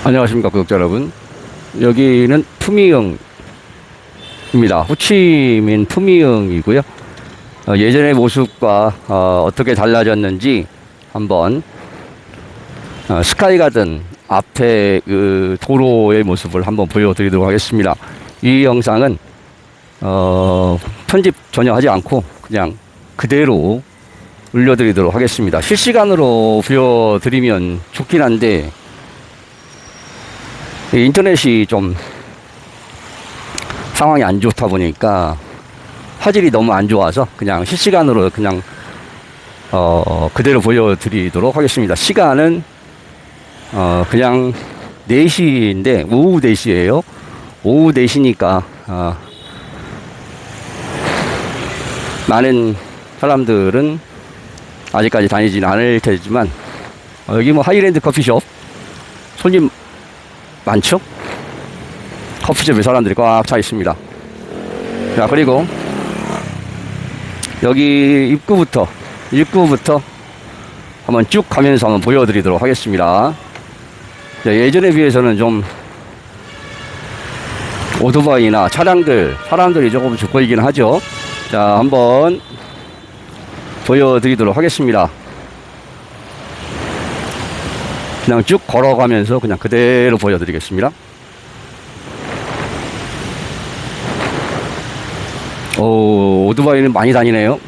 안녕하십니까 구독자 여러분. 여기는 푸미흥입니다. 호치민 푸미흥이고요. 예전의 모습과 어떻게 달라졌는지 한번 스카이가든 앞에 그 도로의 모습을 한번 보여드리도록 하겠습니다. 이 영상은 편집 전혀 하지 않고 그냥 그대로 올려드리도록 하겠습니다. 실시간으로 보여드리면 좋긴 한데 인터넷이 좀 상황이 안 좋다 보니까 화질이 너무 안 좋아서 그냥 실시간으로 그냥 그대로 보여드리도록 하겠습니다. 시간은 그냥 4시인데 오후 4시예요. 오후 4시니까 많은 사람들은 아직까지 다니지는 않을 테지만 여기 뭐 하이랜드 커피숍 손님 많죠? 커피숍에 사람들이 꽉 차 있습니다. 자, 그리고 여기 입구부터 한번 쭉 가면서 한번 보여드리도록 하겠습니다. 자, 예전에 비해서는 좀 오토바이나 사람들이 조금 죽보이긴 하죠. 자, 한번 보여드리도록 하겠습니다. 그냥 쭉 걸어가면서 그냥 그대로 보여드리겠습니다. 오토바이는 많이 다니네요.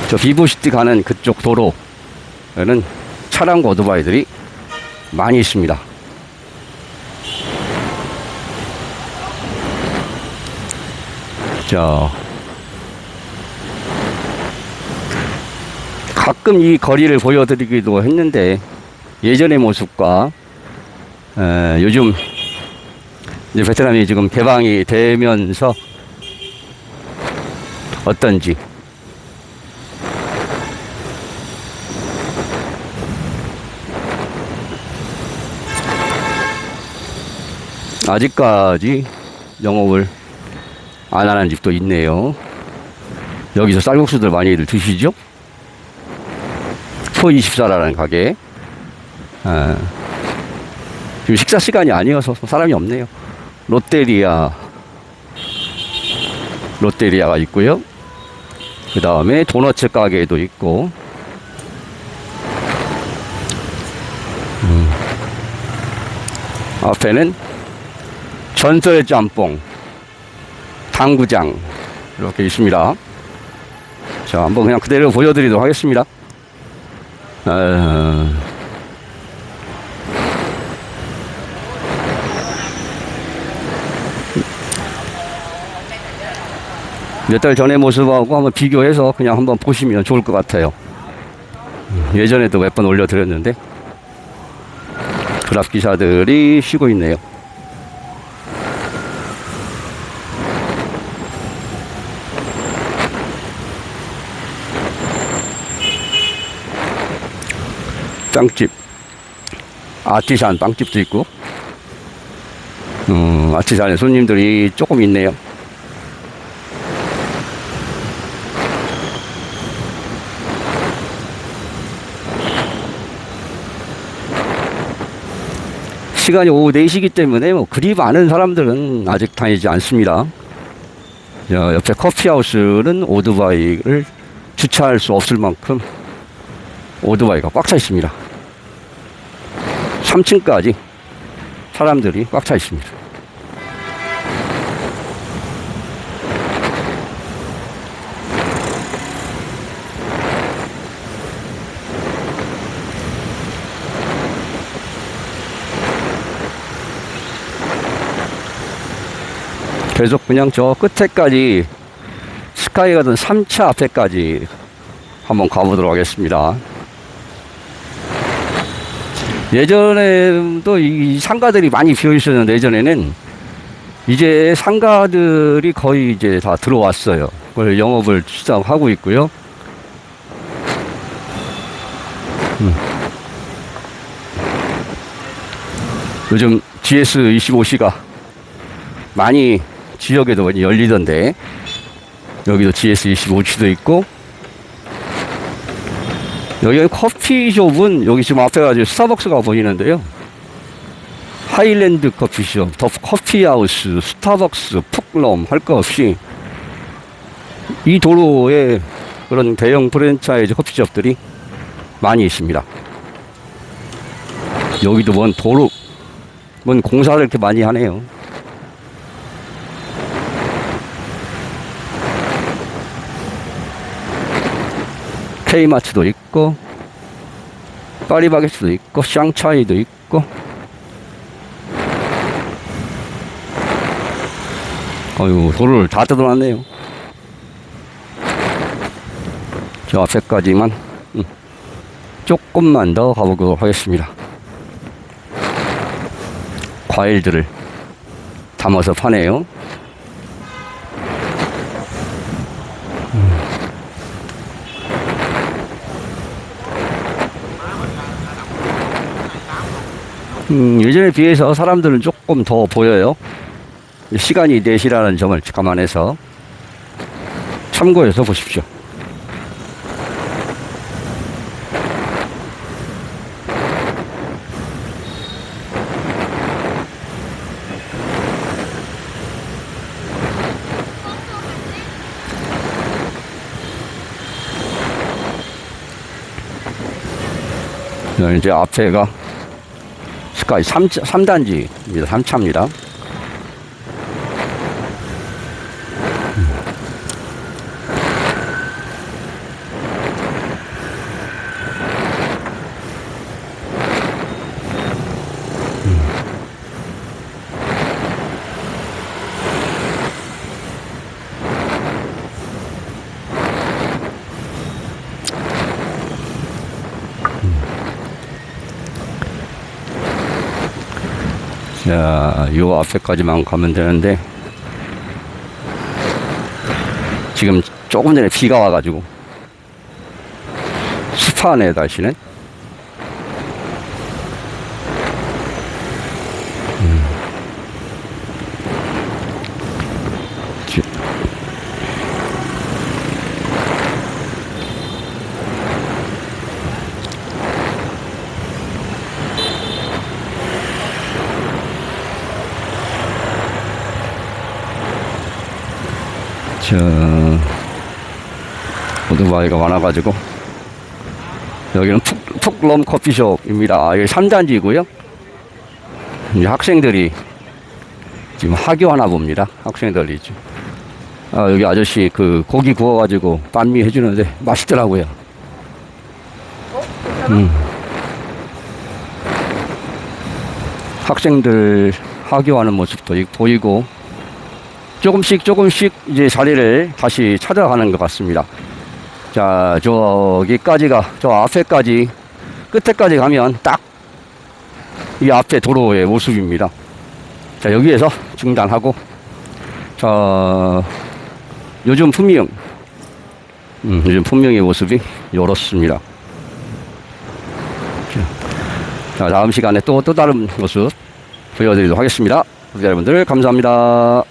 저 비보시티 가는 그쪽 도로에는 차량과 오토바이들이 많이 있습니다. 자, 가끔 이 거리를 보여드리기도 했는데 예전의 모습과 요즘 이제 베트남이 지금 개방이 되면서 어떤지 아직까지 영업을 안 하는 집도 있네요. 여기서 쌀국수들 많이들 드시죠? 포24라는 가게. 지금 식사 시간이 아니어서 사람이 없네요. 롯데리아가 있고요. 그 다음에 도너츠 가게도 있고, 앞에는 전설 짬뽕, 당구장 이렇게 있습니다. 자, 한번 그냥 그대로 보여드리도록 하겠습니다. 몇 달 전의 모습하고 한번 비교해서 그냥 한번 보시면 좋을 것 같아요. 예전에도 몇 번 올려드렸는데 그랍 기사들이 쉬고 있네요. 빵집, 아티산 빵집도 있고, 아티산에 손님들이 조금 있네요. 시간이 오후 4시기 때문에 뭐 그리 많은 사람들은 아직 다니지 않습니다. 자, 옆에 커피하우스는 오토바이를 주차할 수 없을 만큼 오토바이가 꽉 차 있습니다. 3층까지 사람들이 꽉 차 있습니다. 계속 그냥 저 끝에까지 스카이가든 3차 앞에까지 한번 가보도록 하겠습니다. 예전에도 이 상가들이 많이 비어 있었는데 예전에는 이제 상가들이 거의 이제 다 들어왔어요. 그걸 영업을 시작하고 있고요. 요즘 GS25C가 많이 지역에도 많이 열리던데 여기도 GS25C도 있고 여기 커피숍은 여기 지금 앞에 가지고 스타벅스가 보이는데요. 하일랜드 커피숍, 더 커피하우스, 스타벅스, 푹럼 할 거 없이 이 도로에 그런 대형 프랜차이즈 커피숍들이 많이 있습니다. 여기도 뭔 공사를 이렇게 많이 하네요. K마트도 있고, 파리바게트도 있고, 샹차이도 있고, 어휴, 도로를 다 뜯어놨네요. 저 앞에까지만, 조금만 더 가보도록 하겠습니다. 과일들을 담아서 파네요. 예전에 비해서 사람들은 조금 더 보여요. 시간이 4시라는 점을 감안해서 참고해서 보십시오. 이제 앞에가 스카이 3단지입니다. 3차입니다. 자, 요 앞에까지만 가면 되는데, 지금 조금 전에 비가 와가지고, 습하네, 날씨는. 저 오토바이가 많아가지고 여기는 푹럼 커피숍입니다. 여기 3단지고요. 이제 학생들이 지금 학교하나 봅니다. 학생들이 지금. 여기 아저씨 그 고기 구워가지고 반미 해주는데 맛있더라고요. 학생들 학교하는 모습도 보이고 조금씩 이제 자리를 다시 찾아가는 것 같습니다. 자, 저기까지가, 저 앞에까지, 끝에까지 가면 딱 이 앞에 도로의 모습입니다. 자, 여기에서 중단하고, 자, 요즘 품명의 모습이 이렇습니다. 자, 다음 시간에 또 다른 모습 보여드리도록 하겠습니다. 여러분들 감사합니다.